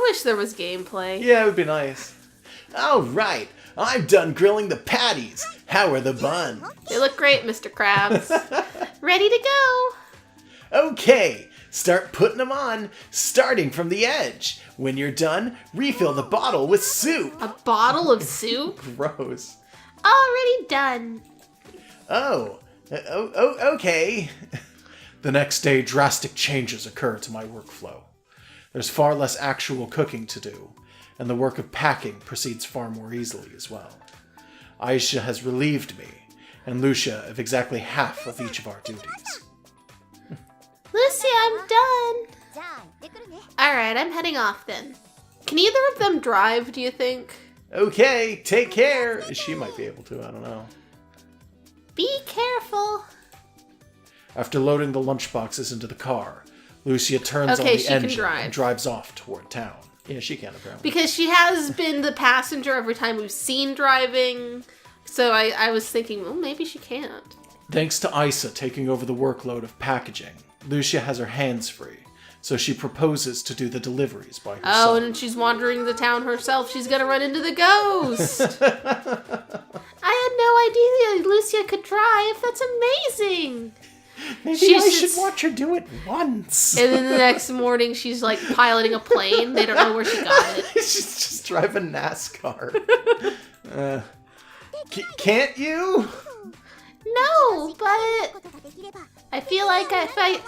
wish there was gameplay. Yeah, it would be nice. All right, I'm done grilling the patties. How are the buns? They look great, Mr. Krabs. Ready to go. Okay, start putting them on, starting from the edge. When you're done, refill the bottle with soup. A bottle of soup? Gross. Already done. Okay. The next day, drastic changes occur to my workflow. There's far less actual cooking to do, and the work of packing proceeds far more easily as well. Aisha has relieved me, and Lucia of exactly half of each of our duties. Lucia, I'm done. Alright, I'm heading off then. Can either of them drive, do you think? Okay, take care. She might be able to, I don't know. Be careful. After loading the lunchboxes into the car, Lucia turns on the engine and drives off toward town. Yeah, she can apparently. Because she has been the passenger every time we've seen driving. So I was thinking, well, maybe she can't. Thanks to Isa taking over the workload of packaging, Lucia has her hands free, so she proposes to do the deliveries by herself. Oh, and she's wandering the town herself. She's gonna run into the ghost. I had no idea Lucia could drive. That's amazing. Maybe I should watch her do it once. And then the next morning, she's like piloting a plane. They don't know where she got it. She's just driving NASCAR. Can't you? No, but I feel like I can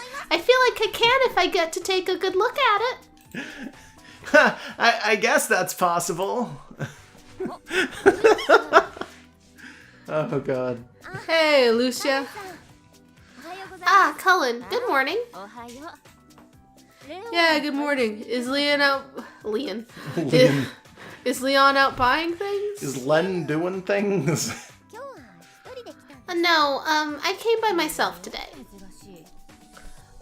if I get to take a good look at it. I guess that's possible. Oh God. Hey, Lucia. Ah, Cullen. Good morning. Yeah, good morning. Is Leon out? Leon. Is Leon out buying things? Is Len doing things? No, I came by myself today.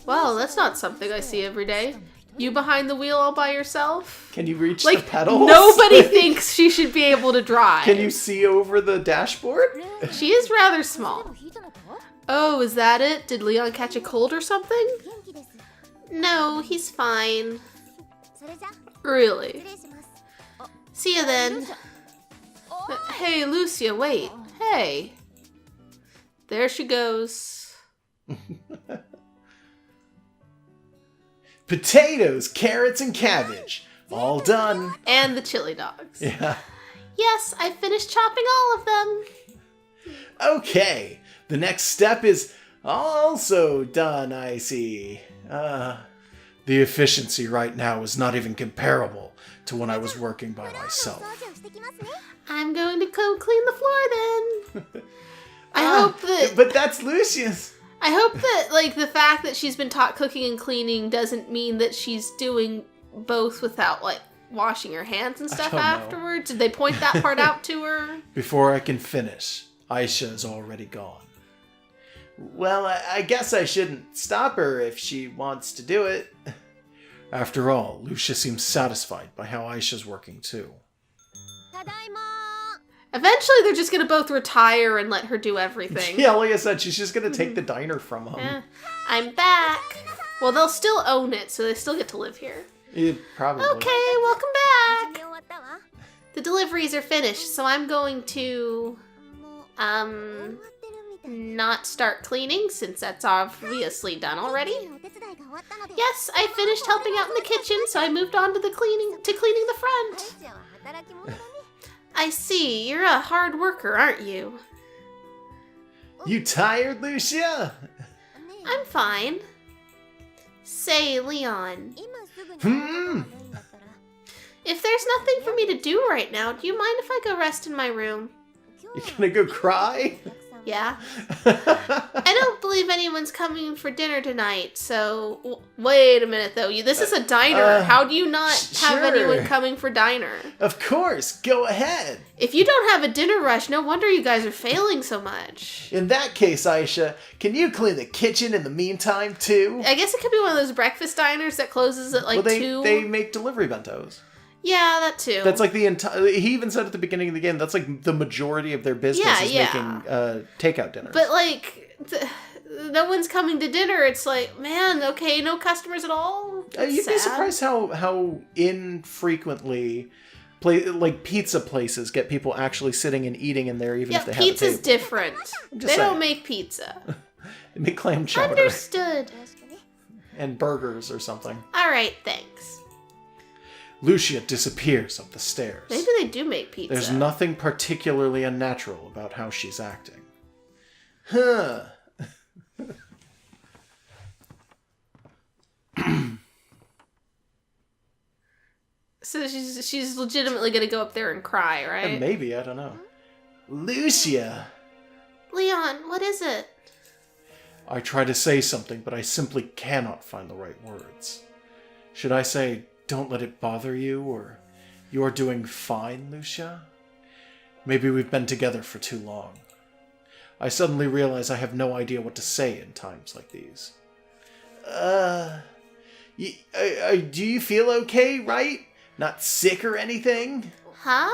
Well, that's not something I see every day. You behind the wheel all by yourself? Can you reach the pedals? Nobody thinks she should be able to drive. Can you see over the dashboard? She is rather small. Oh, is that it? Did Leon catch a cold or something? No, he's fine. Really? See you then. Hey, Lucia, wait. Hey. There she goes. Potatoes, carrots, and cabbage. All done. And the chili dogs. Yeah. Yes, I finished chopping all of them. Okay. The next step is also done, I see. The efficiency right now is not even comparable to when I was working by myself. I'm going to go clean the floor then. I hope that... But that's Lucia's. I hope that, like, the fact that she's been taught cooking and cleaning doesn't mean that she's doing both without, like, washing her hands and stuff afterwards. Did they point that part out to her? Before I can finish, Aisha is already gone. Well, I guess I shouldn't stop her if she wants to do it. After all, Lucia seems satisfied by how Aisha's working too. Eventually, they're just going to both retire and let her do everything. Yeah, like I said, she's just going to take the diner from them. Yeah. I'm back. Well, they'll still own it, so they still get to live here. Yeah, probably. Okay, welcome back. The deliveries are finished, so I'm going to, not start cleaning, since that's obviously done already. Yes, I finished helping out in the kitchen, so I moved on to cleaning the front. I see. You're a hard worker, aren't you? You tired, Lucia? I'm fine. Say, Leon. If there's nothing for me to do right now, do you mind if I go rest in my room? You gonna go cry? Yeah. I don't believe anyone's coming for dinner tonight, so... Wait a minute, though. This is a diner. How do you not have anyone coming for diner? Of course. Go ahead. If you don't have a dinner rush, no wonder you guys are failing so much. In that case, Aisha, can you clean the kitchen in the meantime, too? I guess it could be one of those breakfast diners that closes at, like, 2. They make delivery bentos. Yeah, that too. That's like the entire... He even said at the beginning of the game, that's like the majority of their business is making takeout dinners. But like, no one's coming to dinner. It's like, man, okay, no customers at all? You'd sad. be surprised how infrequently pizza places get people actually sitting and eating in there even if they have a table. Pizza's different. They don't make pizza. They make clam chowder. Understood. And burgers or something. Alright, thanks. Lucia disappears up the stairs. Maybe they do make pizza. There's nothing particularly unnatural about how she's acting. Huh. So she's legitimately gonna go up there and cry, right? Maybe, I don't know. Lucia! Leon, what is it? I try to say something, but I simply cannot find the right words. Should I say, don't let it bother you, or you're doing fine, Lucia? Maybe we've been together for too long. I suddenly realize I have no idea what to say in times like these. Do you feel okay, right? Not sick or anything? Huh?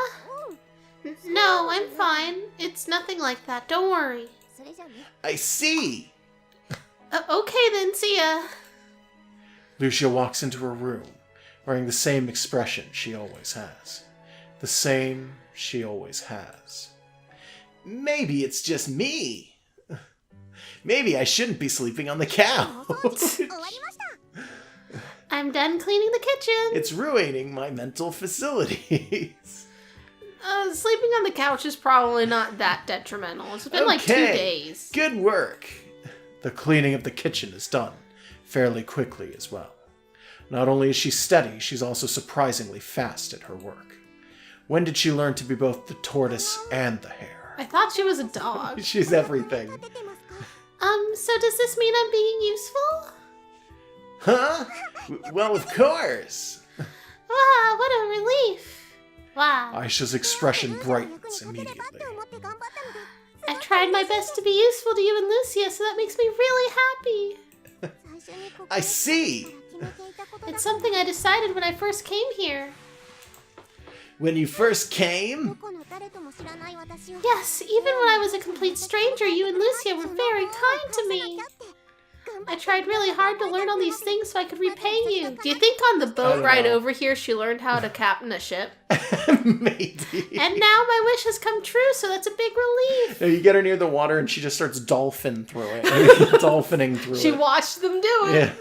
No, I'm fine. It's nothing like that. Don't worry. I see. Okay then, see ya. Lucia walks into her room, wearing the same expression she always has. The same she always has. Maybe it's just me. Maybe I shouldn't be sleeping on the couch. I'm done cleaning the kitchen. It's ruining my mental facilities. Sleeping on the couch is probably not that detrimental. It's been like 2 days. Good work. The cleaning of the kitchen is done fairly quickly as well. Not only is she steady, she's also surprisingly fast at her work. When did she learn to be both the tortoise and the hare? I thought she was a dog. She's everything. So does this mean I'm being useful? Huh? Well, of course. Wow, what a relief. Wow. Aisha's expression brightens immediately. I tried my best to be useful to you and Lucia, so that makes me really happy. I see. It's something I decided when I first came here. When you first came? Yes, even when I was a complete stranger, you and Lucia were very kind to me. I tried really hard to learn all these things so I could repay you. Do you think on the boat ride over here she learned how to captain a ship? Maybe. And now my wish has come true, so that's a big relief. No, you get her near the water and she just starts dolphining through it. Dolphining through She it. watched them do it. Yeah.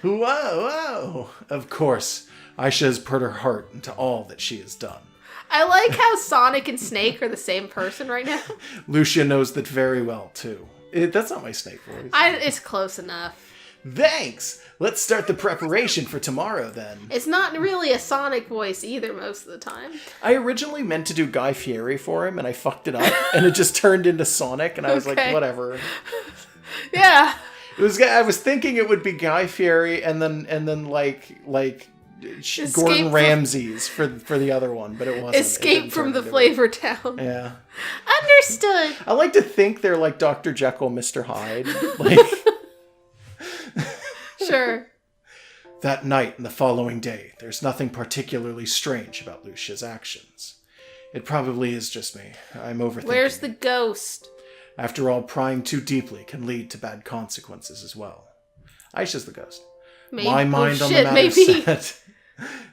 Whoa, whoa. Of course, Aisha has put her heart into all that she has done. I like how Sonic and Snake are the same person right now. Lucia knows that very well, too. That's not my Snake voice. It's close enough. Thanks! Let's start the preparation for tomorrow, then. It's not really a Sonic voice either most of the time. I originally meant to do Guy Fieri for him, and I fucked it up, and it just turned into Sonic, and I was like, whatever. Yeah. I was thinking it would be Guy Fieri, and then like Gordon Ramsay's for the other one, but it wasn't. Escape from the Flavor Town. Yeah. Understood. I like to think they're like Dr. Jekyll, Mr. Hyde. Like. Sure. That night and the following day, there's nothing particularly strange about Lucia's actions. It probably is just me. I'm overthinking. Where's the ghost? After all, prying too deeply can lead to bad consequences as well. Aisha's the ghost. Maybe. My mind on the matter set.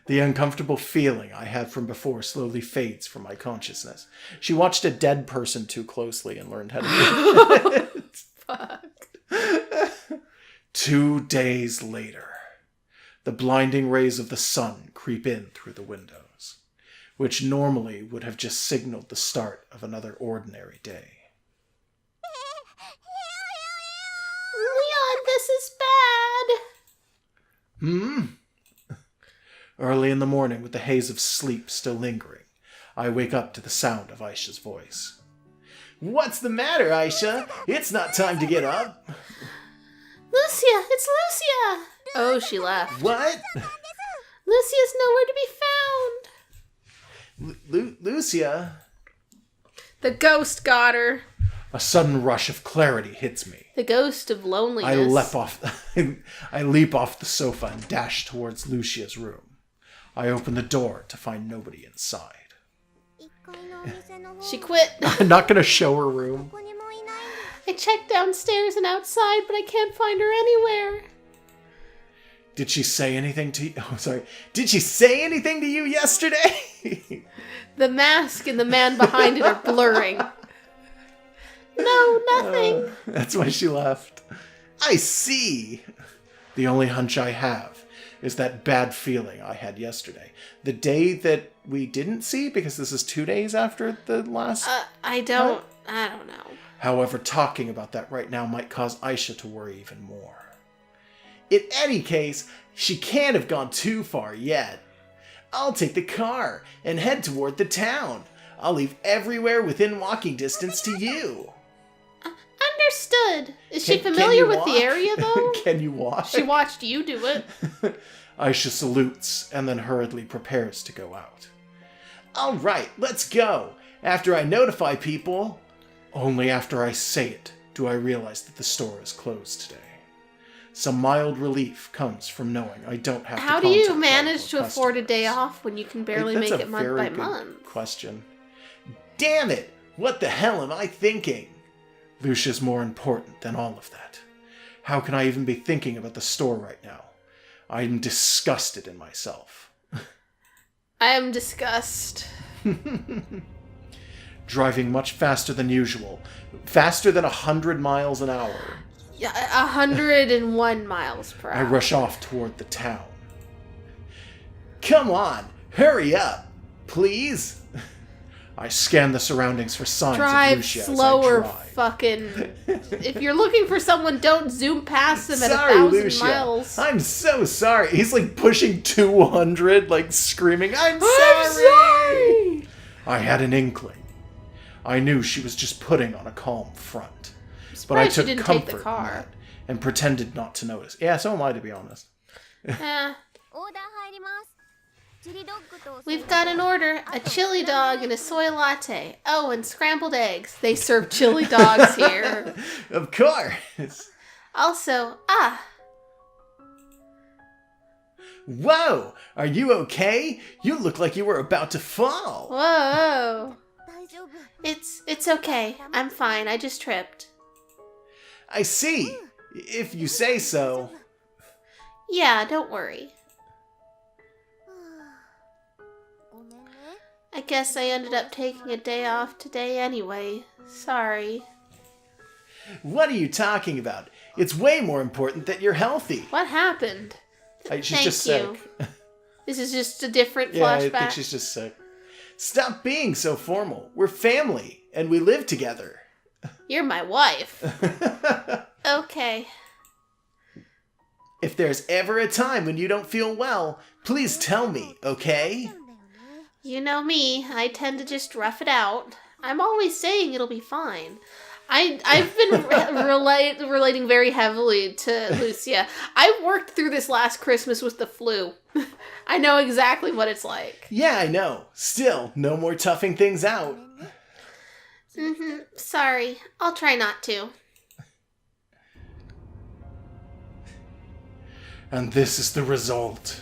The uncomfortable feeling I had from before slowly fades from my consciousness. She watched a dead person too closely and learned how to do it. Fuck. 2 days later, the blinding rays of the sun creep in through the windows, which normally would have just signaled the start of another ordinary day. Leon, this is bad. Early in the morning, with the haze of sleep still lingering, I wake up to the sound of Aisha's voice. What's the matter, Aisha? It's not time to get up. Lucia, it's Lucia. Oh, she left. What? Lucia's nowhere to be found. Lucia? The ghost got her. A sudden rush of clarity hits me. The ghost of loneliness. I leap off the sofa and dash towards Lucia's room. I open the door to find nobody inside. She quit. I'm not going to show her room. I checked downstairs and outside, but I can't find her anywhere. Did she say anything to you? Oh, sorry. Did she say anything to you yesterday? The mask and the man behind it are blurring. No, nothing. That's why she left. I see. The only hunch I have is that bad feeling I had yesterday. The day that we didn't see, because this is 2 days after the last... I don't know. However, talking about that right now might cause Aisha to worry even more. In any case, she can't have gone too far yet. I'll take the car and head toward the town. I'll leave everywhere within walking distance to you. Understood. Is she familiar with the area, though? Can you walk? She watched you do it. Aisha salutes and then hurriedly prepares to go out. All right, let's go. After I notify people... Only after I say it do I realize that the store is closed today. Some mild relief comes from knowing I don't have to How do you manage to afford a day off when you can barely make it month by month? Question. Damn it! What the hell am I thinking? Lucia's more important than all of that. How can I even be thinking about the store right now? I'm disgusted in myself. I am disgust. Driving much faster than usual. Faster than 100 miles an hour. Yeah, 101 miles per hour. I rush off toward the town. Come on, hurry up, please. I scan the surroundings for signs of Lucia as I slower, fucking. If you're looking for someone, don't zoom past them at 1,000 Lucia. miles. I'm so sorry. He's like pushing 200, like screaming, I'm sorry! I had an inkling. I knew she was just putting on a calm front. But I took comfort in that and pretended not to notice. Yeah, so am I, to be honest. We've got an order, a chili dog and a soy latte. Oh, and scrambled eggs. They serve chili dogs here. Of course. Also, Whoa! Are you okay? You look like you were about to fall. Whoa. It's okay. I'm fine. I just tripped. I see. If you say so. Yeah, don't worry. I guess I ended up taking a day off today anyway. Sorry. What are you talking about? It's way more important that you're healthy. What happened? She's just sick. This is just a different flashback. Yeah, I think she's just sick. Stop being so formal. We're family, and we live together. You're my wife. Okay. If there's ever a time when you don't feel well, please tell me, okay? You know me. I tend to just rough it out. I'm always saying it'll be fine. I've been relating very heavily to Lucia. I worked through this last Christmas with the flu. I know exactly what it's like. Yeah, I know. Still, no more toughing things out. Sorry. I'll try not to. And this is the result.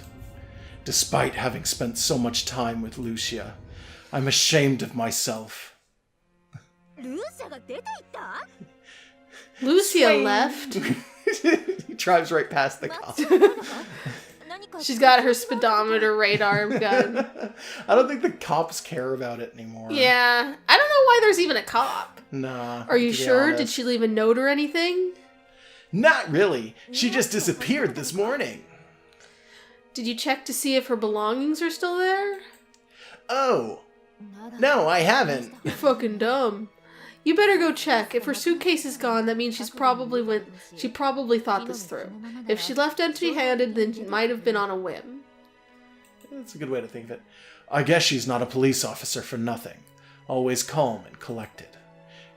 Despite having spent so much time with Lucia, I'm ashamed of myself. Lucia left. He drives right past the cop. She's got her speedometer radar gun. I don't think the cops care about it anymore. Yeah. I don't know why there's even a cop. Nah. Are you sure? Did she leave a note or anything? Not really. She just disappeared this morning. Did you check to see if her belongings are still there? Oh. No, I haven't. You're fucking dumb. You better go check. If her suitcase is gone, that means she probably thought this through. If she left empty-handed, then it might have been on a whim. That's a good way to think of it. I guess she's not a police officer for nothing. Always calm and collected.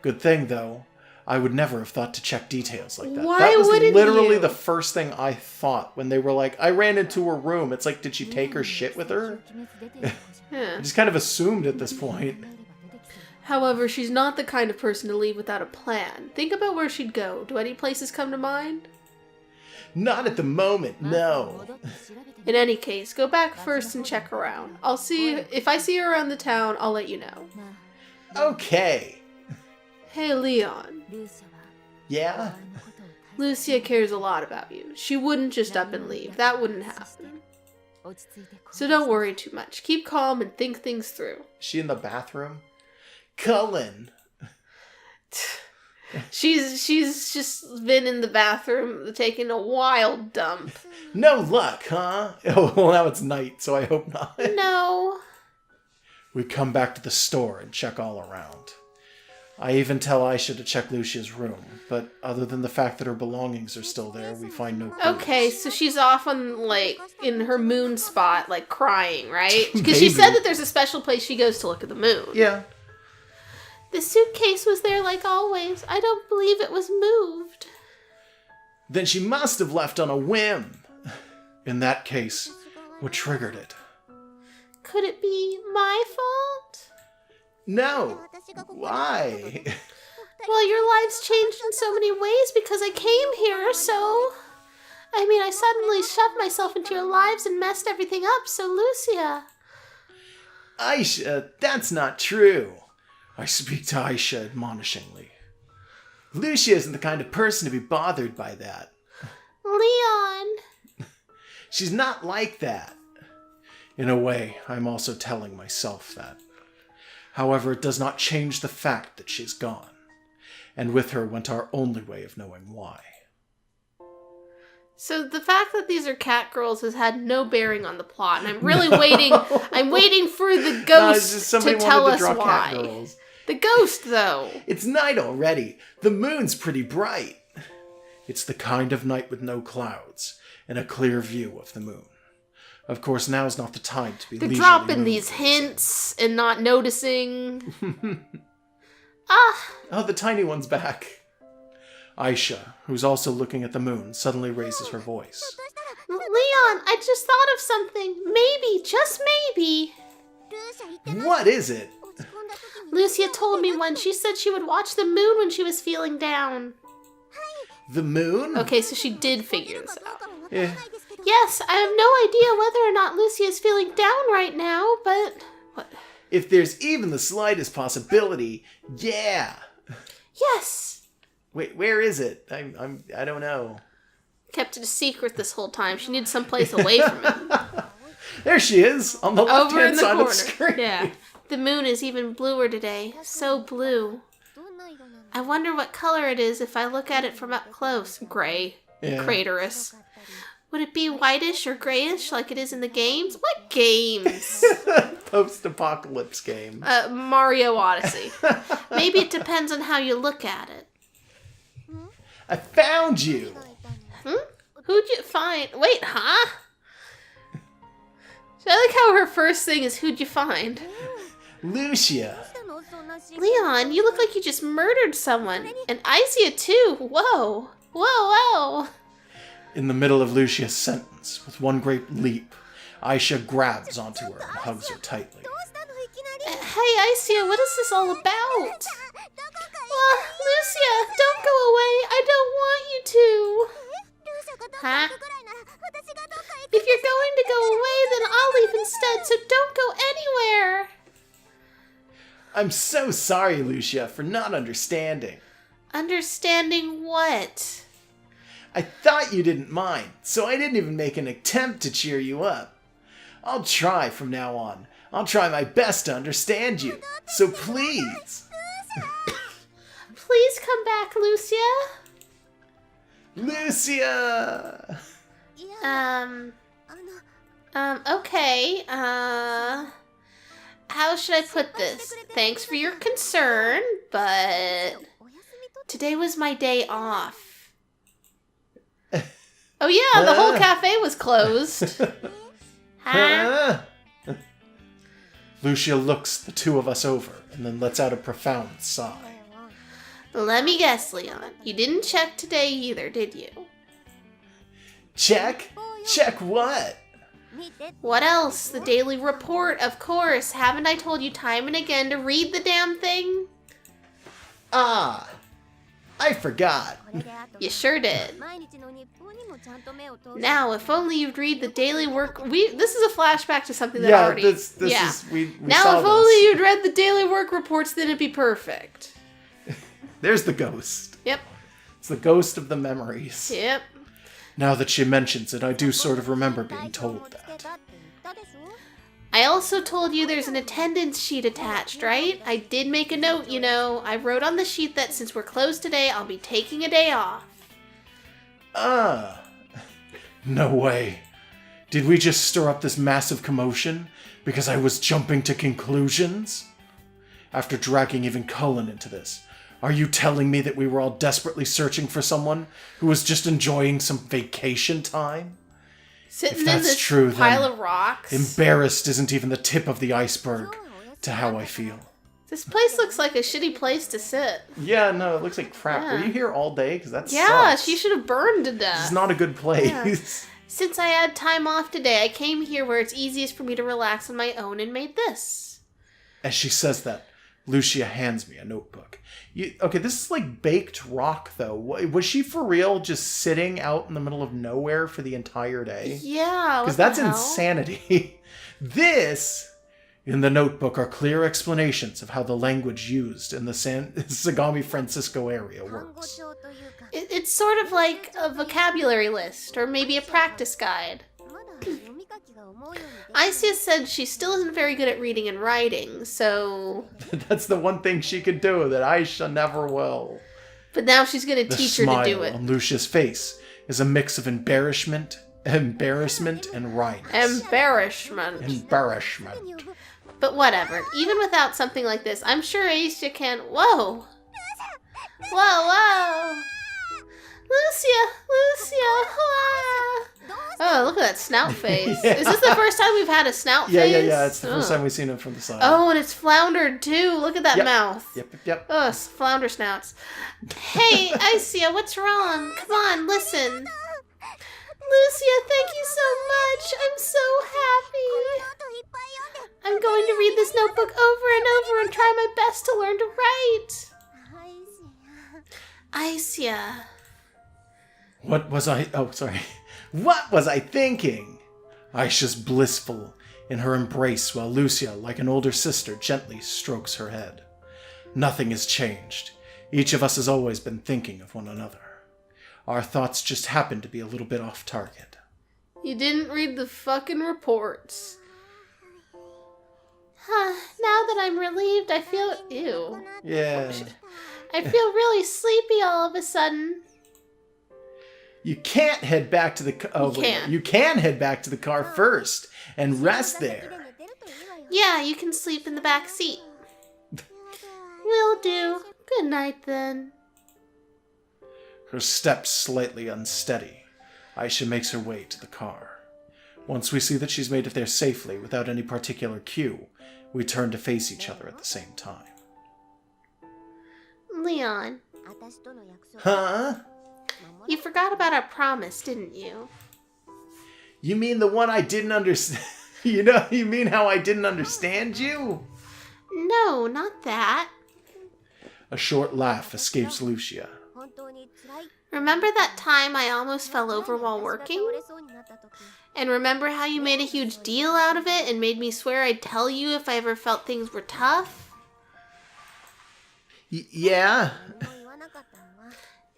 Good thing, though. I would never have thought to check details like that. Why that was wouldn't literally you? the first thing I thought when they were like, I ran into her room. It's like, did she take her shit with her? I just kind of assumed at this point. However, she's not the kind of person to leave without a plan. Think about where she'd go. Do any places come to mind? Not at the moment, no. In any case, go back first and check around. If I see her around the town, I'll let you know. Okay. Hey, Leon. Yeah? Lucia cares a lot about you. She wouldn't just up and leave. That wouldn't happen. So don't worry too much. Keep calm and think things through. Is she in the bathroom? Cullen! She's just been in the bathroom taking a wild dump. No luck, huh? Oh, well, now it's night, so I hope not. No. We come back to the store and check all around. I even tell Aisha to check Lucia's room, but other than the fact that her belongings are still there, we find no clues. Okay, so she's off on, like, in her moon spot, like, crying, right? Because she said that there's a special place she goes to look at the moon. Yeah. The suitcase was there like always. I don't believe it was moved. Then she must have left on a whim. In that case, what triggered it? Could it be my fault? No. Why? Well, your life's changed in so many ways because I came here, so... I mean, I suddenly shoved myself into your lives and messed everything up, so Lucia... Aisha, that's not true. I speak to Aisha admonishingly. Lucia isn't the kind of person to be bothered by that. Leon! She's not like that. In a way, I'm also telling myself that. However, it does not change the fact that she's gone. And with her went our only way of knowing why. So the fact that these are cat girls has had no bearing on the plot, and I'm really waiting. I'm waiting for the ghost to tell us why. Cat girls. The ghost, though. It's night already. The moon's pretty bright. It's the kind of night with no clouds and a clear view of the moon. Of course, now's not the time to be They're dropping these hints and not noticing. Oh, the tiny one's back. Aisha, who's also looking at the moon, suddenly raises her voice. Leon, I just thought of something. Maybe, just maybe. What is it? Lucia told me once. She said she would watch the moon when she was feeling down. The moon? Okay, so she did figure this out. Yeah. Yes, I have no idea whether or not Lucia is feeling down right now, but... What? If there's even the slightest possibility, yeah. Yes. Wait, where is it? I don't know. Kept it a secret this whole time. She needed someplace away from him. There she is, on the left-hand side of the screen. Yeah. The moon is even bluer today. So blue. I wonder what color it is if I look at it from up close. Gray. Yeah. Craterous. Would it be whitish or grayish like it is in the games? What games? Post-apocalypse game. Mario Odyssey. Maybe it depends on how you look at it. I found you! Who'd you find? Wait, huh? I like how her first thing is, who'd you find? Lucia. Leon, you look like you just murdered someone. And Isia too. Whoa. Whoa, whoa. In the middle of Lucia's sentence, with one great leap, Aisha grabs onto her and hugs her tightly. Hey, Isia, what is this all about? Lucia, don't go away. I don't want you to. Huh? If you're going to go away, then I'll leave instead, so don't go anywhere. I'm so sorry, Lucia, for not understanding. Understanding what? I thought you didn't mind, so I didn't even make an attempt to cheer you up. I'll try from now on. I'll try my best to understand you. So please. Please come back, Lucia. Lucia! Okay, how should I put this? Thanks for your concern, but today was my day off. Oh yeah, the whole cafe was closed. Huh? Lucia looks the two of us over and then lets out a profound sigh. Let me guess, Leon. You didn't check today either, did you? Check? Check what? What else? The daily report, of course. Haven't I told you time and again to read the damn thing? Ah, I forgot. You sure did. Now, if only you'd read the daily work... This is a flashback to something that already... This is... We now, saw if only you'd read the daily work reports, then it'd be perfect. There's the ghost. Yep. It's the ghost of the memories. Yep. Now that she mentions it, I do sort of remember being told that. I also told you there's an attendance sheet attached, right? I did make a note, you know. I wrote on the sheet that since we're closed today, I'll be taking a day off. No way. Did we just stir up this massive commotion because I was jumping to conclusions? After dragging even Cullen into this, are you telling me that we were all desperately searching for someone who was just enjoying some vacation time? Sitting If that's in this true, pile then of rocks. embarrassed isn't even the tip of the iceberg to how I feel. This place looks like a shitty place to sit. Yeah, no, it looks like crap. Yeah. Were you here all day? Because that Yeah, sucks. she should have burned to death. This is not a good place. Yeah. Since I had time off today, I came here where it's easiest for me to relax on my own and made this. As she says that, Lucia hands me a notebook. Okay, this is like baked rock, though. Was she for real just sitting out in the middle of nowhere for the entire day? Yeah, because that's insanity. This, in the notebook, are clear explanations of how the language used in the Sagami Francisco area works. It's sort of like a vocabulary list, or maybe a practice guide. Isia said she still isn't very good at reading and writing, so... That's the one thing she could do that Aisha never will. But now she's going to teach her to do it. The smile on Lucia's face is a mix of embarrassment, and wryness. Embarrassment. But whatever. Even without something like this, I'm sure Aisha can... Whoa! Whoa! Lucia! Ah. Oh, look at that snout face. Yeah. Is this the first time we've had a snout face? Yeah. It's the first time we've seen him from the side. Oh, and it's floundered too. Look at that mouth. Yep. Oh, flounder snouts. Hey, Isia, what's wrong? Come on, listen. Lucia, thank you so much. I'm so happy. I'm going to read this notebook over and over and try my best to learn to write. Isia. What was I... Oh, sorry. What was I thinking? Aisha's blissful in her embrace while Lucia, like an older sister, gently strokes her head. Nothing has changed. Each of us has always been thinking of one another. Our thoughts just happen to be a little bit off target. You didn't read the fucking reports. Now that I'm relieved, I feel... Ew. Yeah. I feel really sleepy all of a sudden. You can't head back to the car. Oh, you can head back to the car first and rest there. Yeah, you can sleep in the back seat. Will do. Good night then. Her steps slightly unsteady. Aisha makes her way to the car. Once we see that she's made it there safely without any particular cue, we turn to face each other at the same time. Leon. Huh? You forgot about our promise, didn't you? You mean the one I didn't understand? You mean how I didn't understand you? No, not that. A short laugh escapes Lucia. Remember that time I almost fell over while working? And remember how you made a huge deal out of it and made me swear I'd tell you if I ever felt things were tough? Yeah.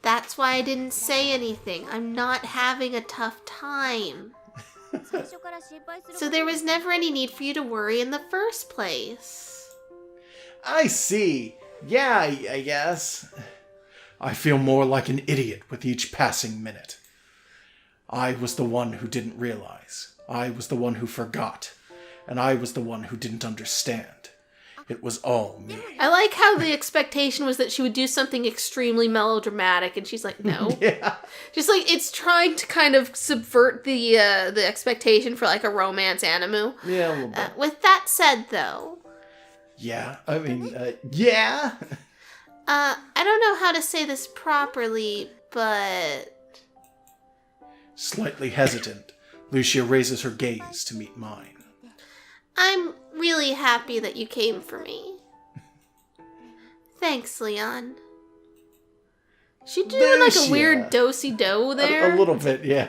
That's why I didn't say anything. I'm not having a tough time. So there was never any need for you to worry in the first place. I see. Yeah, I guess. I feel more like an idiot with each passing minute. I was the one who didn't realize. I was the one who forgot. And I was the one who didn't understand. It was all me. I like how the expectation was that she would do something extremely melodramatic, and she's like, no. Yeah. Just like, it's trying to kind of subvert the expectation for like a romance anime. Yeah, a little bit. With that said, though. Yeah, I mean, yeah. I don't know how to say this properly, but... Slightly hesitant, Lucia raises her gaze to meet mine. I'm really happy that you came for me. Thanks, Leon. She doing like a weird do-si-do there? A little bit, yeah.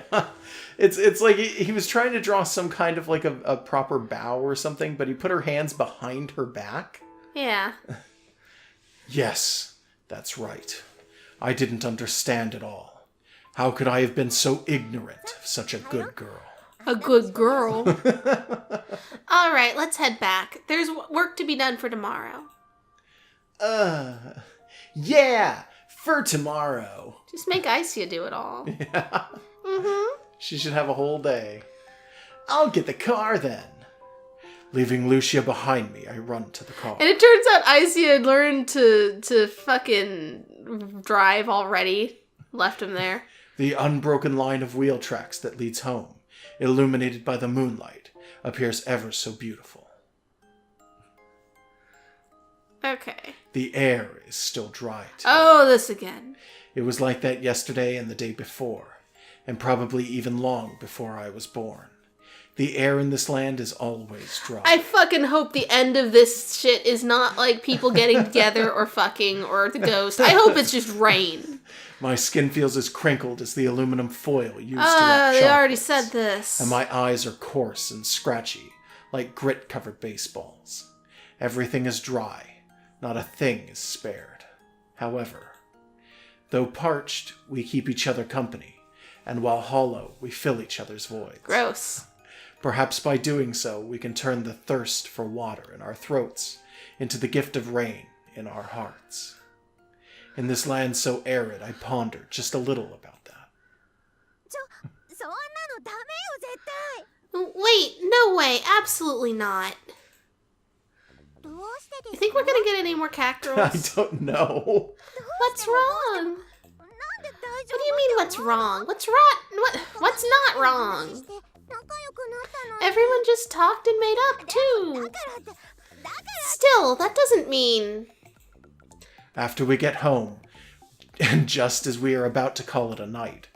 It's like he was trying to draw some kind of like a proper bow or something, but he put her hands behind her back. Yeah. Yes, that's right. I didn't understand it all. How could I have been so ignorant of such a good girl? A good girl. All right, let's head back. There's work to be done for tomorrow. Yeah, for tomorrow. Just make Isia do it all. Yeah. Mm-hmm. She should have a whole day. I'll get the car then. Leaving Lucia behind me, I run to the car. And it turns out Isia had learned to fucking drive already. Left him there. The unbroken line of wheel tracks that leads home, illuminated by the moonlight, appears ever so beautiful. Okay. The air is still dry today. Oh, this again. It was like that yesterday and the day before, and probably even long before I was born. The air in this land is always dry. I fucking hope the end of this shit is not like people getting together or fucking or the ghost. I hope it's just rain. My skin feels as crinkled as the aluminum foil used to wrap they already chocolates, said this. and my eyes are coarse and scratchy, like grit-covered baseballs. Everything is dry. Not a thing is spared. However, though parched, we keep each other company, and while hollow, we fill each other's voids. Gross. Perhaps by doing so, we can turn the thirst for water in our throats into the gift of rain in our hearts. In this land so arid, I ponder just a little about that. Wait, no way. Absolutely not. You think we're gonna get any more cat I girls? don't know. What's wrong? What do you mean, what's wrong? What's wrong? What's not wrong? Everyone just talked and made up, too. Still, that doesn't mean... After we get home, and just as we are about to call it a night,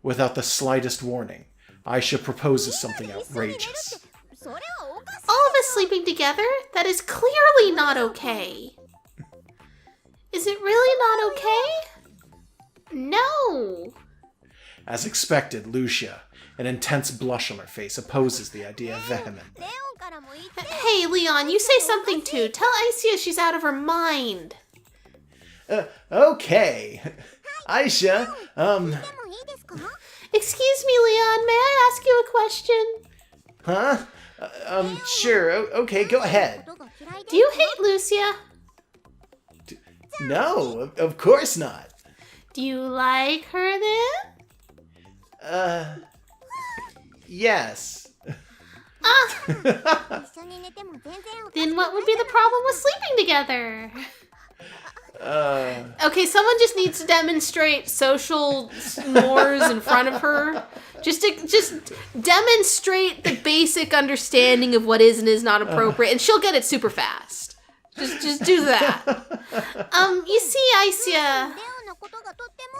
without the slightest warning, Aisha proposes something outrageous. All of us sleeping together? That is clearly not okay. Is it really not okay? No. As expected, Lucia, an intense blush on her face, opposes the idea vehemently. Hey, Leon, you say something too. Tell Isia she's out of her mind. Okay. Aisha, Excuse me, Leon, may I ask you a question? huh? Sure, okay, go ahead. Do you hate Lucia? No, of course not. Do you like her then? Yes. Then what would be the problem with sleeping together? Okay, someone just needs to demonstrate social mores in front of her. Just demonstrate the basic understanding of what is and is not appropriate, and she'll get it super fast. Just do that. You see, Isia,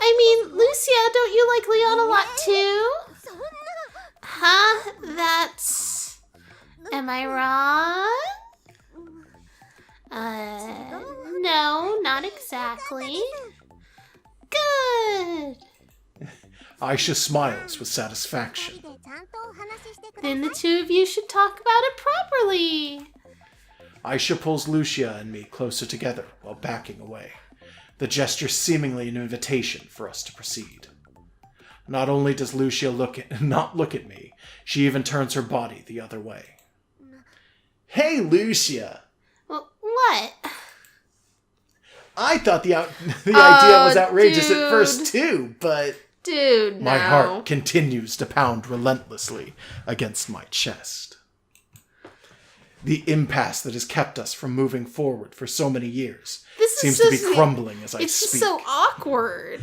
I mean, Lucia, don't you like Leon a lot too? Huh? That's... Am I wrong? No, not exactly. Good. Aisha smiles with satisfaction. Then the two of you should talk about it properly. Aisha pulls Lucia and me closer together while backing away, the gesture seemingly an invitation for us to proceed. Not only does Lucia not look at me, she even turns her body the other way. Hey, Lucia! What? I thought the idea was outrageous dude. at first too, but... Dude, no. My heart continues to pound relentlessly against my chest. The impasse that has kept us from moving forward for so many years seems to be crumbling as I speak. It's just so awkward.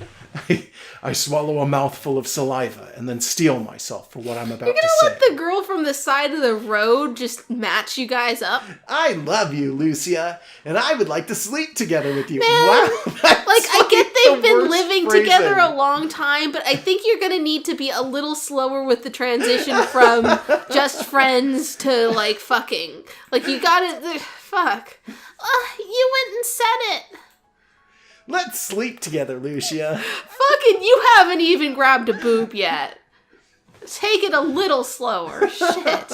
I swallow a mouthful of saliva and then steel myself for what I'm about You're to gonna say. let the girl from the side of the road just match you guys up? I love you, Lucia, and I would like to sleep together with you. Man, wow, I get they've been worst living phrasing. together a long time, but I think you're gonna need to be a little slower with the transition from just friends to, like, fucking. Like, you gotta... Fuck. You went and said it. Let's sleep together, Lucia. Fucking, you haven't even grabbed a boob yet. Take it a little slower. Shit.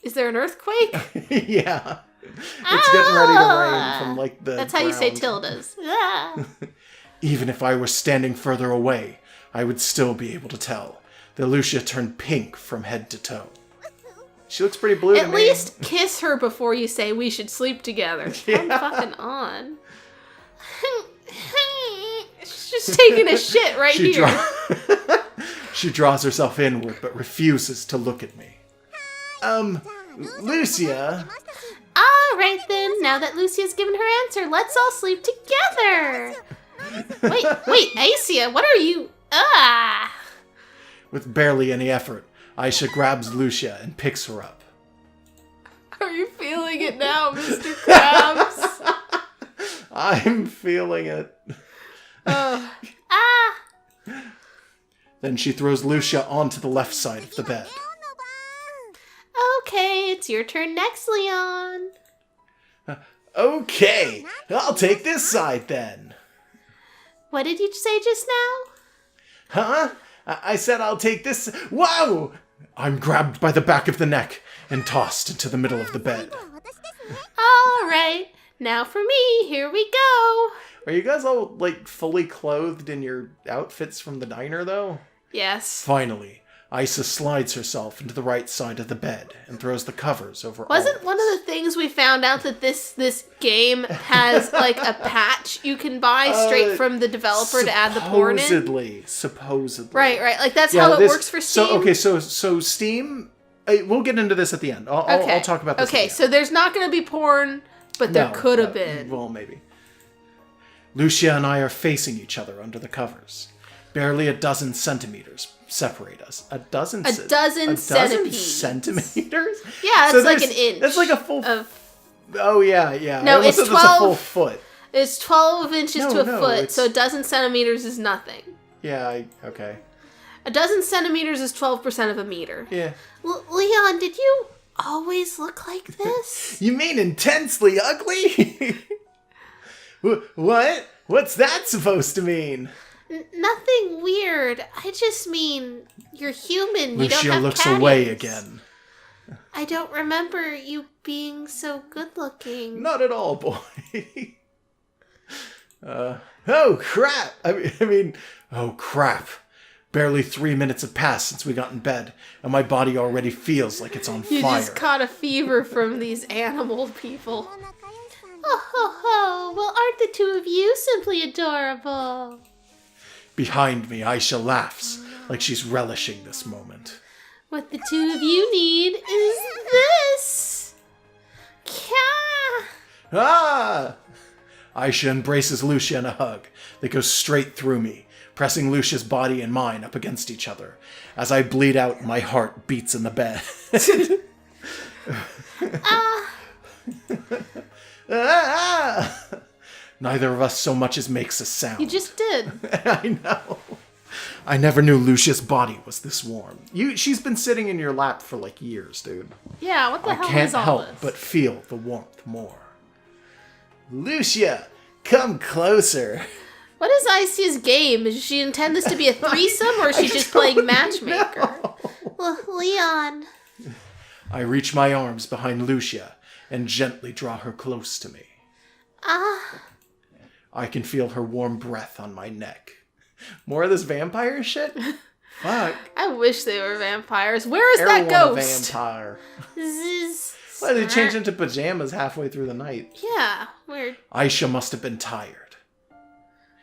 Is there an earthquake? Yeah. It's getting ready to rain from, like, the That's how you say tildes. Even if I were standing further away, I would still be able to tell that Lucia turned pink from head to toe. She looks pretty blue to me. At least kiss her before you say we should sleep together. Yeah. I'm fucking on. She's just taking a shit right here. She draws herself inward, but refuses to look at me. Lucia... Alright then, now that Lucia's given her answer, let's all sleep together! Wait, Acia, what are you... With barely any effort, Aisha grabs Lucia and picks her up. Are you feeling it now, Mr. Krabs? I'm feeling it. Then she throws Lucia onto the left side of the bed. Okay, it's your turn next, Leon. Okay, I'll take this side then. What did you say just now? Huh? I said I'll take this... Whoa! I'm grabbed by the back of the neck and tossed into the middle of the bed. Alright, now for me, here we go. Are you guys all, like, fully clothed in your outfits from the diner, though? Yes. Finally, Isa slides herself into the right side of the bed and throws the covers over Wasn't one of the things we found out that this game has, like, a patch you can buy straight from the developer to add the porn in? Supposedly. Right. Like, that's how it works for Steam? So Steam... we'll get into this at the end. I'll talk about this at the end. So there's not going to be porn, but there could have been. Well, maybe. Lucia and I are facing each other under the covers. Barely a dozen centimeters separate us. A dozen centimeters? Yeah, it's like an inch. That's like a full... Oh, yeah. No, it's 12... That's a full foot. It's 12 inches to a foot, so a dozen centimeters is nothing. Yeah, okay. A dozen centimeters is 12% of a meter. Yeah. Leon, did you always look like this? You mean intensely ugly? What? What's that supposed to mean? Nothing weird. I just mean, you're human. Lucia you don't have looks caddies. away again. I don't remember you being so good looking. Not at all, boy. Oh, crap. I mean, oh, crap. Barely 3 minutes have passed since we got in bed, and my body already feels like it's on fire. You just caught a fever from these animal people. Oh, well, aren't the two of you simply adorable? Behind me, Aisha laughs, like she's relishing this moment. What the two of you need is this. Ah! Aisha embraces Lucia in a hug that goes straight through me, pressing Lucia's body and mine up against each other. As I bleed out, my heart beats in the bed. Neither of us so much as makes a sound. You just did. I know. I never knew Lucia's body was this warm. She's been sitting in your lap for like years, dude. Yeah, what the hell is all this? I can't help this? but feel the warmth more. Lucia, come closer. What is Icia's game? Does she intend this to be a threesome, or is she just playing matchmaker? Leon. I reach my arms behind Lucia and gently draw her close to me. I can feel her warm breath on my neck. More of this vampire shit? Fuck. I wish they were vampires. Where is that ghost? A vampire. Why did they change into pajamas halfway through the night? Yeah, weird. Aisha must have been tired.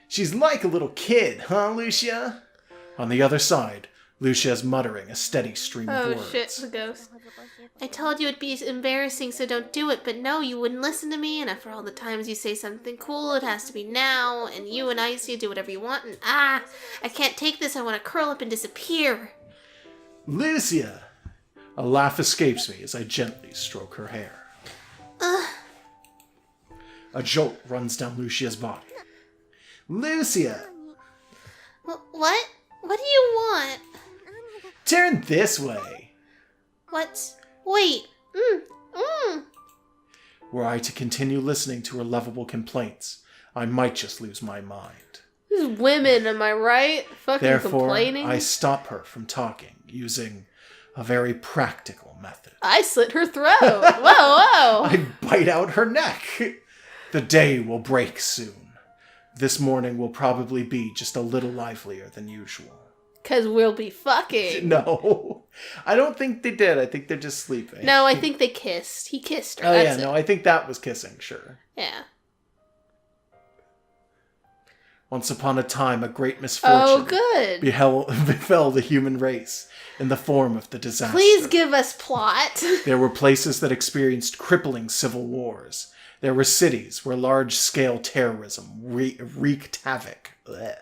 She's like a little kid, huh, Lucia? On the other side, Lucia is muttering a steady stream of words. Oh shit, the ghost. I told you it'd be embarrassing, so don't do it, but no, you wouldn't listen to me, and after all the times you say something cool, it has to be now, and you and Icy do whatever you want, and I can't take this, I want to curl up and disappear. Lucia! A laugh escapes me as I gently stroke her hair. A jolt runs down Lucia's body. Lucia! What? What do you want? Turn this way. What? Wait. Were I to continue listening to her lovable complaints, I might just lose my mind. These women, am I right? Fucking Therefore, complaining? I stop her from talking using a very practical original method. I slit her throat. Whoa. I bite out her neck. The day will break soon. This morning will probably be just a little livelier than usual. 'Cause we'll be fucking. No. I don't think they did. I think they're just sleeping. No, I think they kissed. He kissed her. Oh, That's yeah. it. No, I think that was kissing, sure. Yeah. Once upon a time, a great misfortune befell the human race in the form of the disaster. Please give us plot. There were places that experienced crippling civil wars. There were cities where large-scale terrorism wreaked havoc. Blech.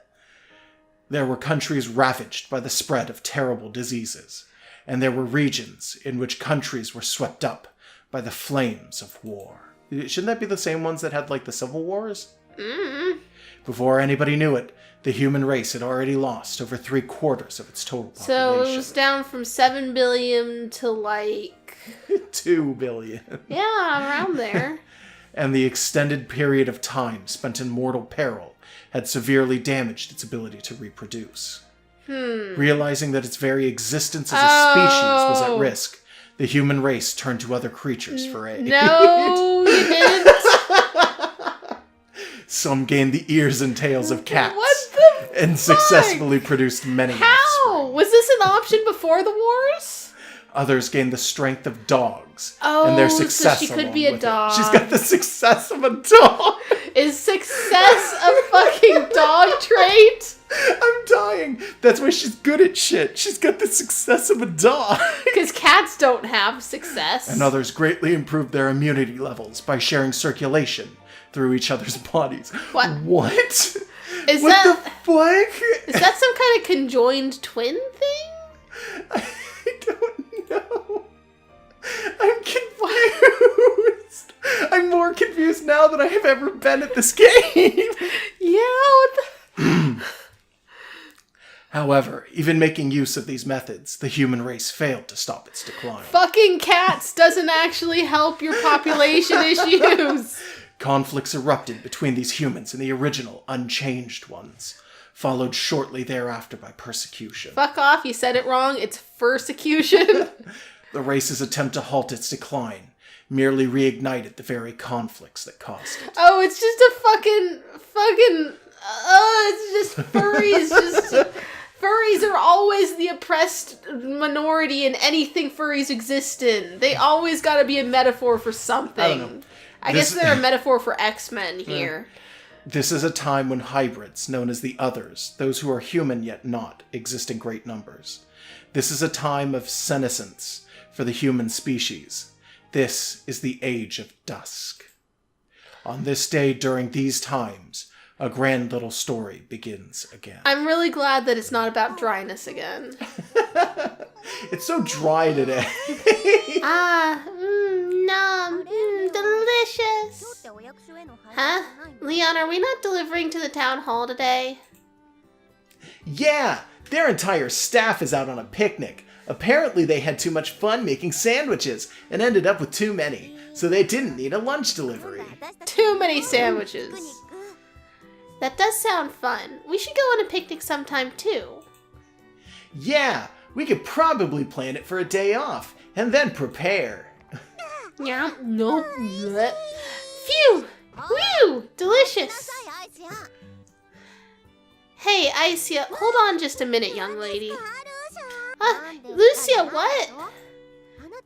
There were countries ravaged by the spread of terrible diseases. And there were regions in which countries were swept up by the flames of war. Shouldn't that be the same ones that had, like, the civil wars? Mm-hmm. Before anybody knew it, the human race had already lost over 3/4 of its total population. So it was down from 7 billion to like 2 billion. Yeah, around there. And the extended period of time spent in mortal peril had severely damaged its ability to reproduce. Realizing that its very existence as a species was at risk, the human race turned to other creatures for aid. No, you didn't. Some gained the ears and tails of cats. What the and successfully produced many How? offspring. Was this an option before the wars? Others gained the strength of dogs. Oh, and their success so she could along be a with dog. It. She's got the success of a dog. Is success a fucking dog trait? I'm dying. That's why she's good at shit. She's got the success of a dog. Because cats don't have success. And others greatly improved their immunity levels by sharing circulation through each other's bodies. What? What? Is what that, the fuck? Is that some kind of conjoined twin thing? I don't know. I'm confused. I'm more confused now than I have ever been at this game. Yeah. However, even making use of these methods, the human race failed to stop its decline. Fucking cats doesn't actually help your population issues. Conflicts erupted between these humans and the original, unchanged ones, followed shortly thereafter by persecution. Fuck off, you said it wrong. It's fursecution. The race's attempt to halt its decline merely reignited the very conflicts that caused it. Oh, it's just a fucking, it's just furries, furries are always the oppressed minority in anything furries exist in. They always gotta be a metaphor for something. I don't know. I guess they're a metaphor for X-Men here. This is a time when hybrids, known as the others, those who are human yet not, exist in great numbers. This is a time of senescence for the human species. This is the age of dusk. On this day during these times, a grand little story begins again. I'm really glad that it's not about dryness again. It's so dry today. Nom, delicious. Huh? Leon, are we not delivering to the town hall today? Yeah, their entire staff is out on a picnic. Apparently they had too much fun making sandwiches and ended up with too many, so they didn't need a lunch delivery. Too many sandwiches. That does sound fun. We should go on a picnic sometime too. Yeah, we could probably plan it for a day off, and then prepare. Yeah, no. Phew! Whew! Delicious! Hey, Isia, hold on just a minute, young lady. Lucia, what?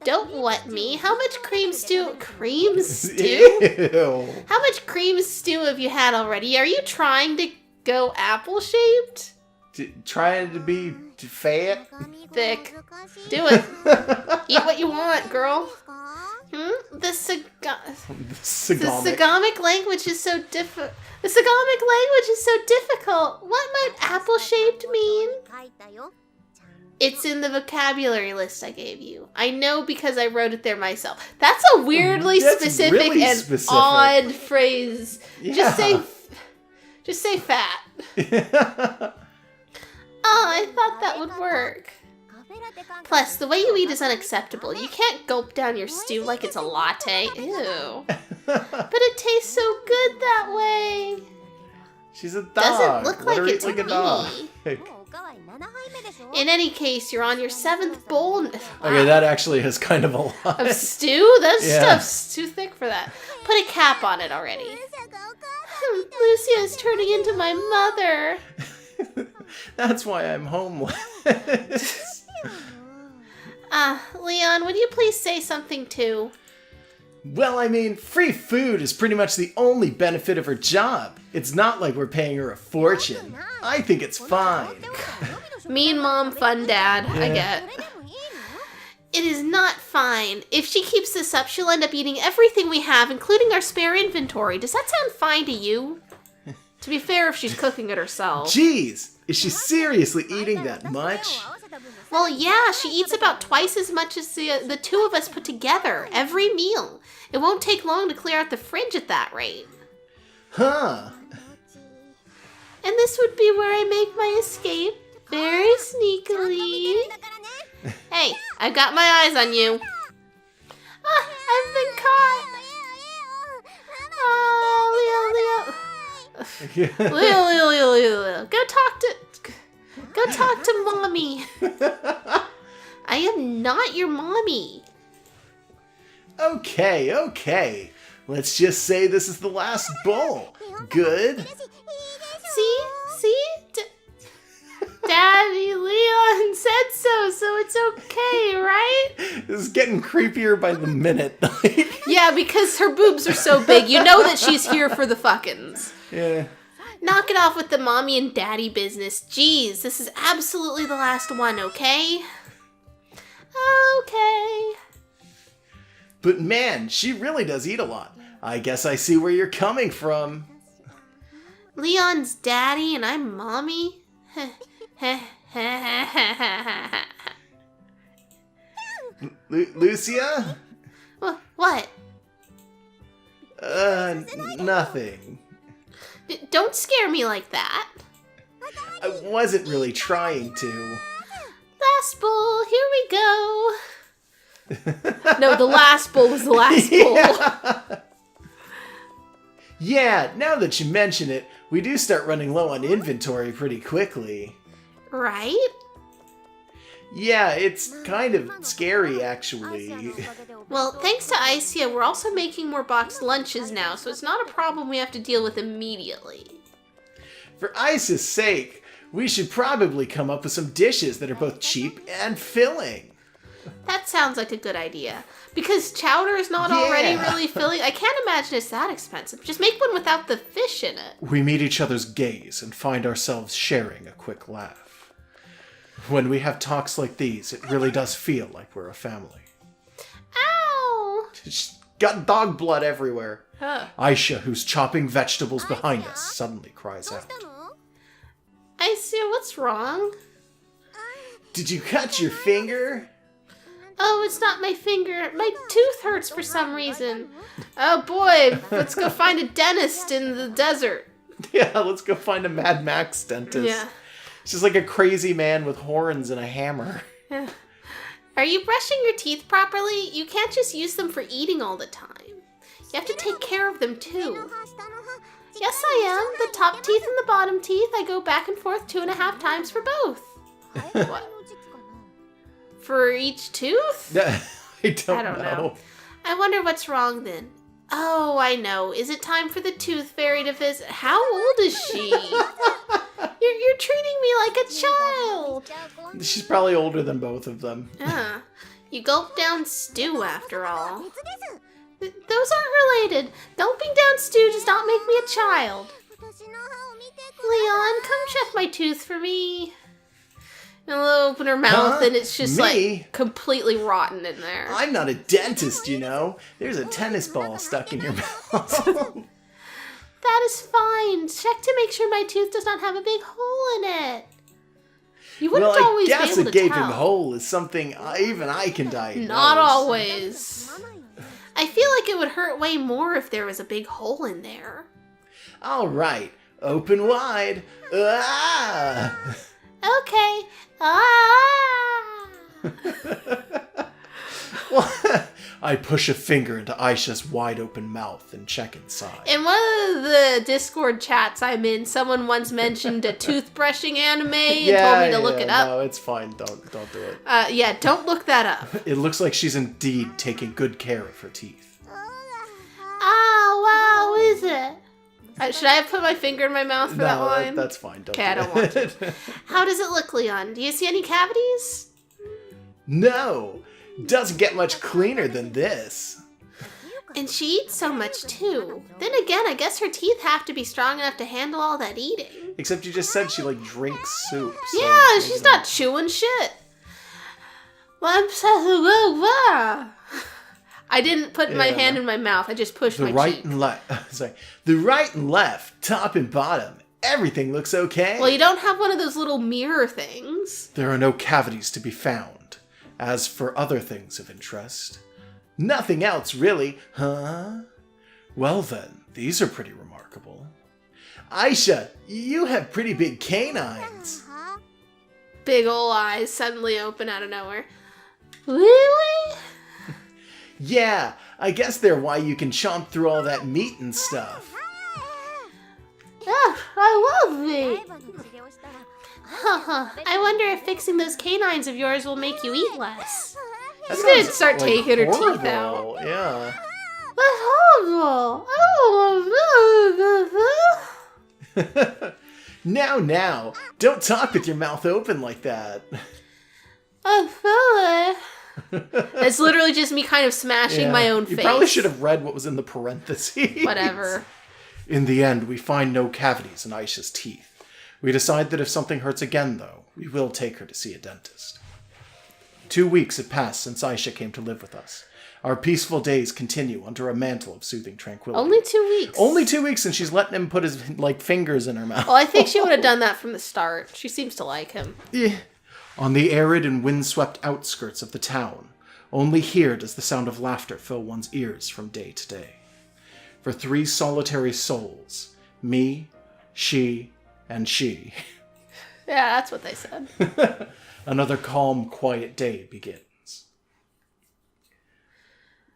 Don't what me. How much cream stew? Cream stew? Ew. How much cream stew have you had already? Are you trying to go apple-shaped? Trying to be fat? Thick. Do it. Eat what you want, girl. The Sagamic language is so difficult. The Sagamic language is so difficult. What might apple-shaped mean? It's in the vocabulary list I gave you. I know because I wrote it there myself. That's a weirdly specific really and specific. odd phrase. Yeah. Just say fat. Oh, I thought that would work. Plus, the way you eat is unacceptable. You can't gulp down your stew like it's a latte. Ew. But it tastes so good that way. She's a dog. Doesn't look like it to a dog. me. In any case, you're on your 7th bowl. Wow. Okay, that actually is kind of a lot. Of stew? That stuff's too thick for that. Put a cap on it already. Lucia is turning into my mother. That's why I'm homeless. Leon, would you please say something too? Well, I mean, free food is pretty much the only benefit of her job. It's not like we're paying her a fortune. I think it's fine. Mean mom, fun dad. Yeah. I get. It is not fine. If she keeps this up, she'll end up eating everything we have, including our spare inventory. Does that sound fine to you? To be fair, if she's cooking it herself. Jeez, is she seriously eating that much? Well, yeah, she eats about twice as much as the two of us put together, every meal. It won't take long to clear out the fridge at that rate. Huh. And this would be where I make my escape, very sneakily. Hey, I've got my eyes on you. I've been caught. Leo. Go talk to mommy. I am not your mommy. Okay. Let's just say this is the last bowl. Good? See? Daddy, Leon said so it's okay, right? This is getting creepier by the minute. Yeah, because her boobs are so big. You know that she's here for the fuckins. Yeah. Knock it off with the mommy and daddy business. Jeez, this is absolutely the last one, okay? Okay. But man, she really does eat a lot. I guess I see where you're coming from. Leon's daddy and I'm mommy? Lucia? What? Nothing. Don't scare me like that. I wasn't really trying to. Last bowl, here we go. No, the last bowl was the last bowl. Yeah, now that you mention it, we do start running low on inventory pretty quickly. Right? Yeah, it's kind of scary, actually. Well, thanks to Isia, we're also making more boxed lunches now, so it's not a problem we have to deal with immediately. For Isia's sake, we should probably come up with some dishes that are both cheap and filling. That sounds like a good idea. Because chowder is not already really filling. I can't imagine it's that expensive. Just make one without the fish in it. We meet each other's gaze and find ourselves sharing a quick laugh. When we have talks like these, it really does feel like we're a family. Ow! She's got dog blood everywhere. Huh. Aisha, who's chopping vegetables behind us, suddenly cries out. Isia, what's wrong? Did you cut your finger? Oh, it's not my finger. My tooth hurts for some reason. Oh boy, let's go find a dentist in the desert. Yeah, let's go find a Mad Max dentist. Yeah. It's just like a crazy man with horns and a hammer. Yeah. Are you brushing your teeth properly? You can't just use them for eating all the time. You have to take care of them too. Yes, I am. The top teeth and the bottom teeth, I go back and forth 2.5 times for both. What? For each tooth? I don't know. I wonder what's wrong then. Oh, I know. Is it time for the tooth fairy to visit? How old is she? You're treating me like a child. She's probably older than both of them. You gulp down stew after all. Those aren't related. Gulping down stew does not make me a child. Leon, come check my tooth for me. And we'll open her mouth and it's just like completely rotten in there. I'm not a dentist, you know. There's a tennis ball stuck in your mouth. That is fine. Check to make sure my tooth does not have a big hole in it. You wouldn't always be able to tell. I guess a gaping hole is something even I can diagnose. Not always. I feel like it would hurt way more if there was a big hole in there. All right. Open wide. Ah! Okay. I push a finger into Aisha's wide open mouth and check inside. In one of the Discord chats I'm in, someone once mentioned a toothbrushing anime and told me to look it up. No, it's fine. Don't do it. Yeah, don't look that up. It looks like she's indeed taking good care of her teeth. Oh, wow, is it? Should I have put my finger in my mouth for that line? That's fine. Okay, I don't want to. How does it look, Leon? Do you see any cavities? No. Doesn't get much cleaner than this. And she eats so much, too. Then again, I guess her teeth have to be strong enough to handle all that eating. Except you just said she, like, drinks soup. So yeah, she's not chewing shit. I didn't put my hand in my mouth. I just pushed my cheek. The right and left, top and bottom, everything looks okay. Well, you don't have one of those little mirror things. There are no cavities to be found. As for other things of interest, nothing else really, huh? Well then, these are pretty remarkable. Aisha, you have pretty big canines. Big ol' eyes suddenly open out of nowhere. Really? Yeah, I guess they're why you can chomp through all that meat and stuff. Yeah, I love meat. I wonder if fixing those canines of yours will make you eat less. She's gonna start taking her teeth out. Yeah. That's horrible. Now, don't talk with your mouth open like that. I feel it. It's literally just me kind of smashing my own face. You probably should have read what was in the parentheses. Whatever. In the end, we find no cavities in Aisha's teeth. We decide that if something hurts again, though, we will take her to see a dentist. 2 weeks have passed since Aisha came to live with us. Our peaceful days continue under a mantle of soothing tranquility. Only 2 weeks. Only 2 weeks, and she's letting him put his fingers in her mouth. Well, I think she would have done that from the start. She seems to like him. Yeah. On the arid and windswept outskirts of the town, only here does the sound of laughter fill one's ears from day to day. For 3 solitary souls, me, she, and she. Yeah, that's what they said. Another calm, quiet day begins.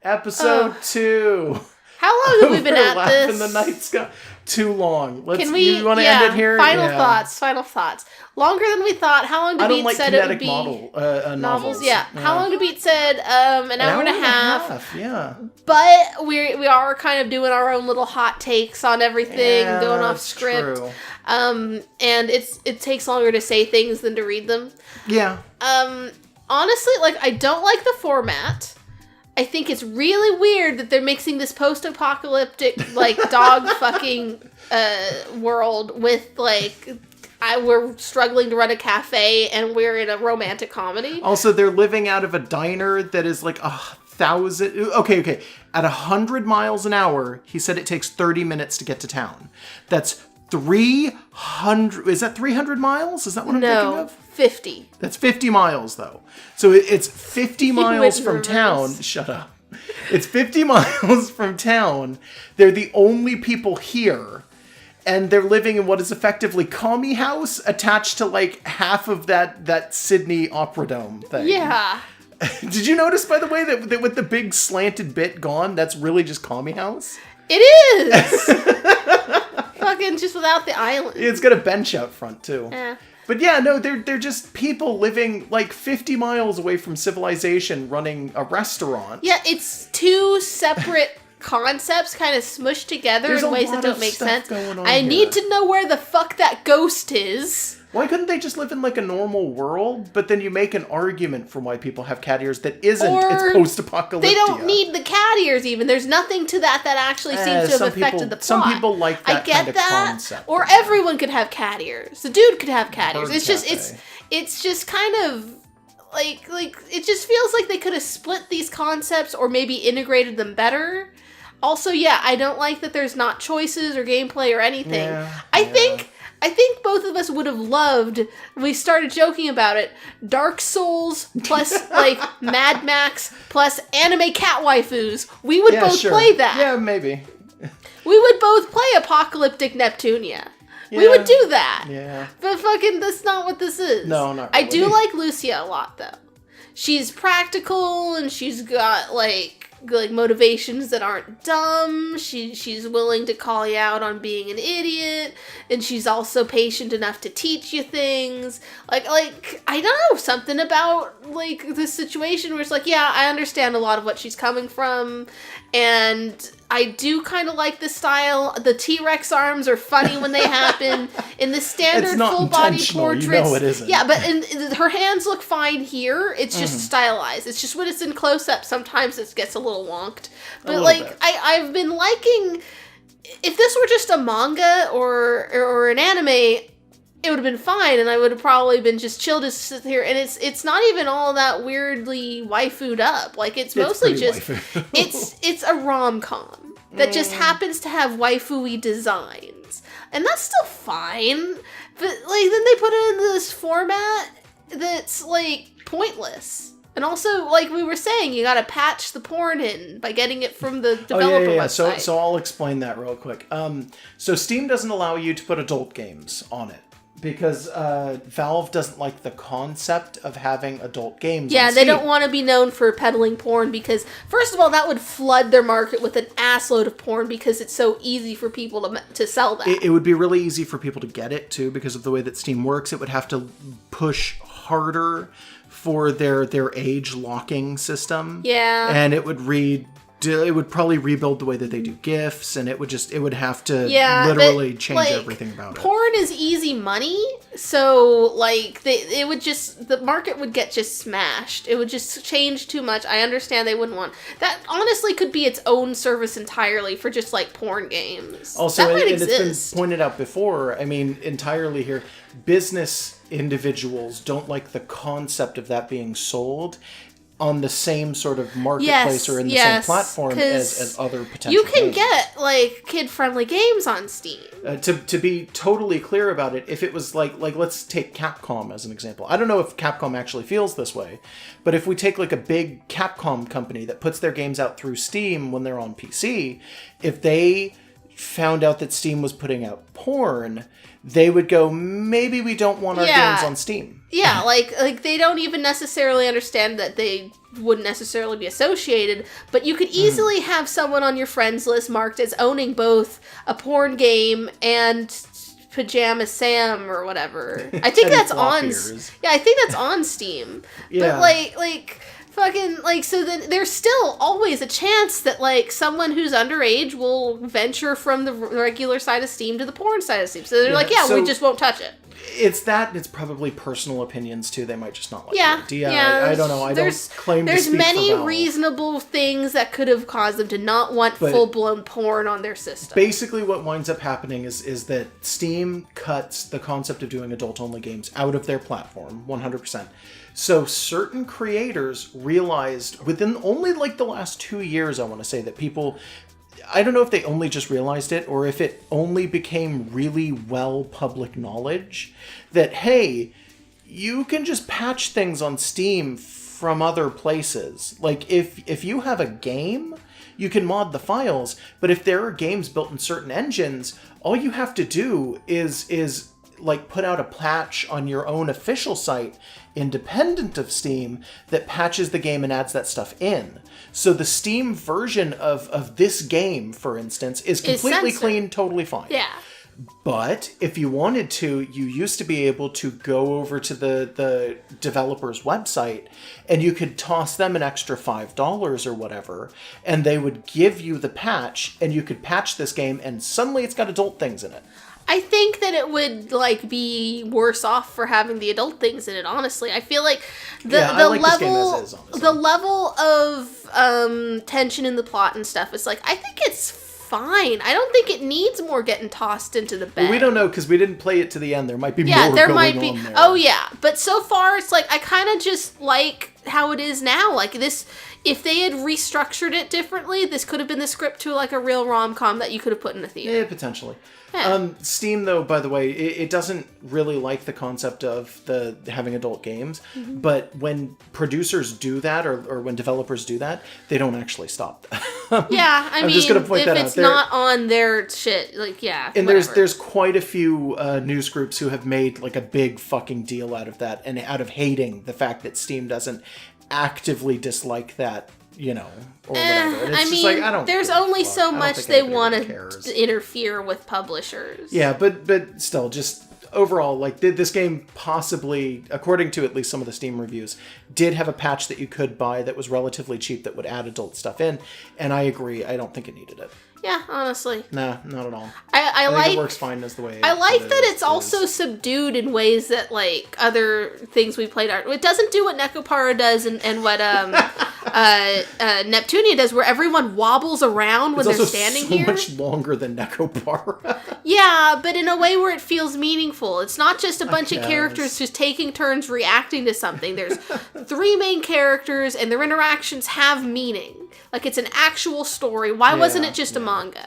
Episode 2. How long have we been at this? In the night sky. Too long. You want to end it here? Final thoughts. Longer than we thought. How long did Beat said it would be? Novels. Yeah. How long did Beat said? An hour and a half. Yeah. But we are kind of doing our own little hot takes on everything, going off script. True. And it takes longer to say things than to read them. Yeah. Honestly, I don't like the format. I think it's really weird that they're mixing this post-apocalyptic, dog fucking world with, we're struggling to run a cafe and we're in a romantic comedy. Also, they're living out of a diner that is 1,000... Okay. At 100 miles an hour, he said it takes 30 minutes to get to town. That's 300... Is that 300 miles? Is that what I'm thinking of? 50. That's 50 miles, though. So it's 50 miles from town. Shut up. It's 50 miles from town. They're the only people here. And they're living in what is effectively Commie House attached to, half of that Sydney Opera Dome thing. Yeah. Did you notice, by the way, that with the big slanted bit gone, that's really just Commie House? It is! Fucking just without the island. It's got a bench out front, too. Yeah. But yeah, no, they're just people living 50 miles away from civilization running a restaurant. Yeah, it's 2 separate concepts kind of smushed together in ways that don't make sense. I need to know where the fuck that ghost is. Why couldn't they just live in a normal world? But then you make an argument for why people have cat ears that isn't. It's post-apocalyptic. They don't need the cat ears even. There's nothing to that actually seems to have affected the plot. Some people like that kind of concept. Or everyone could have cat ears. The dude could have cat ears. It's just kind of it just feels like they could have split these concepts or maybe integrated them better. Also, yeah, I don't like that there's not choices or gameplay or anything. I think both of us would have loved, we started joking about it, Dark Souls plus, Mad Max plus anime cat waifus. We would both play that. Yeah, maybe. We would both play Apocalyptic Neptunia. Yeah. We would do that. Yeah. But fucking, that's not what this is. No, not really. I do like Lucia a lot, though. She's practical, and she's got, motivations that aren't dumb. She's willing to call you out on being an idiot, and she's also patient enough to teach you things. Like I don't know, something about like this situation where it's like, yeah, I understand a lot of what she's coming from, and I do kind of like the style. The T-Rex arms are funny when they happen. In the standard full body portraits, you know it isn't. Yeah, but her hands look fine here. It's just stylized. It's just when it's in close up, sometimes it gets a little wonked. But like, I've been liking. If this were just a manga or an anime, it would have been fine, and I would have probably been just chill to sit here. And it's not even all that weirdly waifu'd up. Like it's mostly just it's a rom-com that just happens to have waifu-y designs, and that's still fine. But like then they put it in this format that's like pointless. And also, like we were saying, you gotta patch the porn in by getting it from the developer website. So I'll explain that real quick. So Steam doesn't allow you to put adult games on it, because Valve doesn't like the concept of having adult games on Steam. They don't want to be known for peddling porn because, first of all, that would flood their market with an assload of porn because it's so easy for people to sell that. It would be really easy for people to get it, too, because of the way that Steam works. It would have to push harder for their age locking system. Yeah. And it would probably rebuild the way that they do GIFs, and it would have to literally change everything about it. Porn is easy money, so like the market would get just smashed. It would just change too much. I understand they wouldn't want that. Honestly, could be its own service entirely for just like porn games. Also, and it's been pointed out before. I mean, entirely here, business individuals don't like the concept of that being sold on the same sort of marketplace or in the same platform as other potential you can games. get like kid-friendly games on Steam. To be totally clear about it, if it was like let's take Capcom as an example. I don't know if Capcom actually feels this way, but if we take like a big Capcom company that puts their games out through Steam when they're on PC, if they found out that Steam was putting out porn, they would go, maybe we don't want our games on Steam. Yeah, like they don't even necessarily understand that they wouldn't necessarily be associated, but you could easily have someone on your friends list marked as owning both a porn game and Pajama Sam or whatever. I think that's on. Yeah, I think that's on Steam. Yeah. But like fucking, like, so then there's still always a chance that, like, someone who's underage will venture from the regular side of Steam to the porn side of Steam. So they're like, we just won't touch it. It's probably personal opinions, too. They might just not like the idea. I don't know. I don't claim to speak for Valve. There's many reasonable things that could have caused them to not want full-blown porn on their system. Basically, what winds up happening is that Steam cuts the concept of doing adult-only games out of their platform, 100%. So certain creators realized within only like the last 2 years, I want to say, that people, I don't know if they only just realized it or if it only became really well public knowledge that, hey, you can just patch things on Steam from other places. Like if you have a game, you can mod the files, but if there are games built in certain engines, all you have to do is like put out a patch on your own official site independent of Steam that patches the game and adds that stuff in. So the Steam version of this game, for instance, is completely clean, totally fine. Yeah. But if you wanted to, you used to be able to go over to the developer's website and you could toss them an extra $5 or whatever, and they would give you the patch and you could patch this game and suddenly it's got adult things in it. I think that it would like be worse off for having the adult things in it. Honestly, I feel like the level of tension in the plot and stuff is like, I think it's fine. I don't think it needs more getting tossed into the bed. Well, we don't know because we didn't play it to the end. There might be more going on there. Oh yeah, but so far it's like I kind of just like how it is now. Like this. If they had restructured it differently, this could have been the script to like a real rom-com that you could have put in a theater. Yeah, potentially. Yeah. Steam, though, by the way, it doesn't really like the concept of having adult games. Mm-hmm. But when producers do that, or when developers do that, they don't actually stop that. Yeah, I'm just gonna point that out. If it's not on their shit, like, yeah. And whatever. there's quite a few news groups who have made like a big fucking deal out of that, and out of hating the fact that Steam doesn't actively dislike that you know, or whatever. And it's I just mean, like, I don't. there's only so much they want cares. to interfere with publishers. Yeah, but still, just overall, like this game possibly, according to at least some of the Steam reviews, did have a patch that you could buy that was relatively cheap that would add adult stuff in. And I agree. I don't think it needed it. Yeah, honestly. Nah, not at all. I think like it works fine as the way. I like that it's also subdued in ways that like other things we played aren't. It doesn't do what Nekopara does and what Neptunia does, where everyone wobbles around when they're standing here. It's so much longer than Nekopara. Yeah, but in a way where it feels meaningful. It's not just a bunch of characters just taking turns reacting to something. There's 3 main characters, and their interactions have meaning. Like, it's an actual story. Why wasn't it just a manga?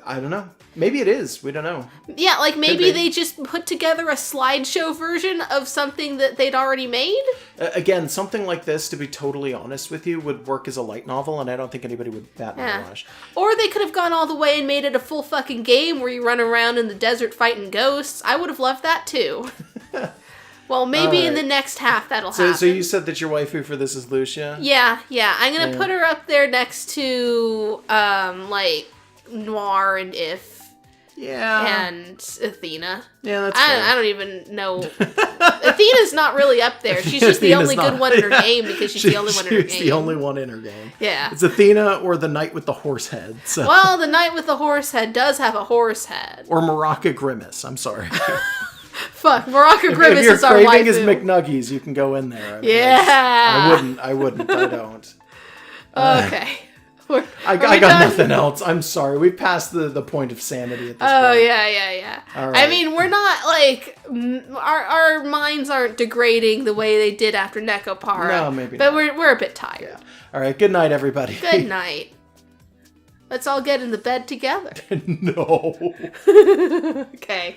I don't know. Maybe it is. We don't know. Yeah, like maybe they just put together a slideshow version of something that they'd already made? Again, something like this, to be totally honest with you, would work as a light novel, and I don't think anybody would bat an eyelash. Or they could have gone all the way and made it a full fucking game where you run around in the desert fighting ghosts. I would have loved that too. Well, maybe in the next half that'll happen. So you said that your waifu for this is Lucia? Yeah. I'm gonna put her up there next to, like, Noir and If. Yeah. And Athena. Yeah, that's fair. I don't even know. Athena's not really up there. She's just the only good one in her game because she's the only one in her game. She's the only one in her game. Yeah. It's Athena or the knight with the horse head. So. Well, the knight with the horse head does have a horse head. Or Maraka Grimace. I'm sorry. Fuck, Maraka Grimace is our waifu. If you're craving his McNuggies, you can go in there. I mean, I wouldn't. I don't. Okay. I got nothing else. I'm sorry. We've passed the point of sanity at this point. Oh, yeah. All right. I mean, we're not, like, our minds aren't degrading the way they did after Nekopara. No, maybe but not. We're a bit tired. Yeah. All right, good night, everybody. Good night. Let's all get in the bed together. No. Okay.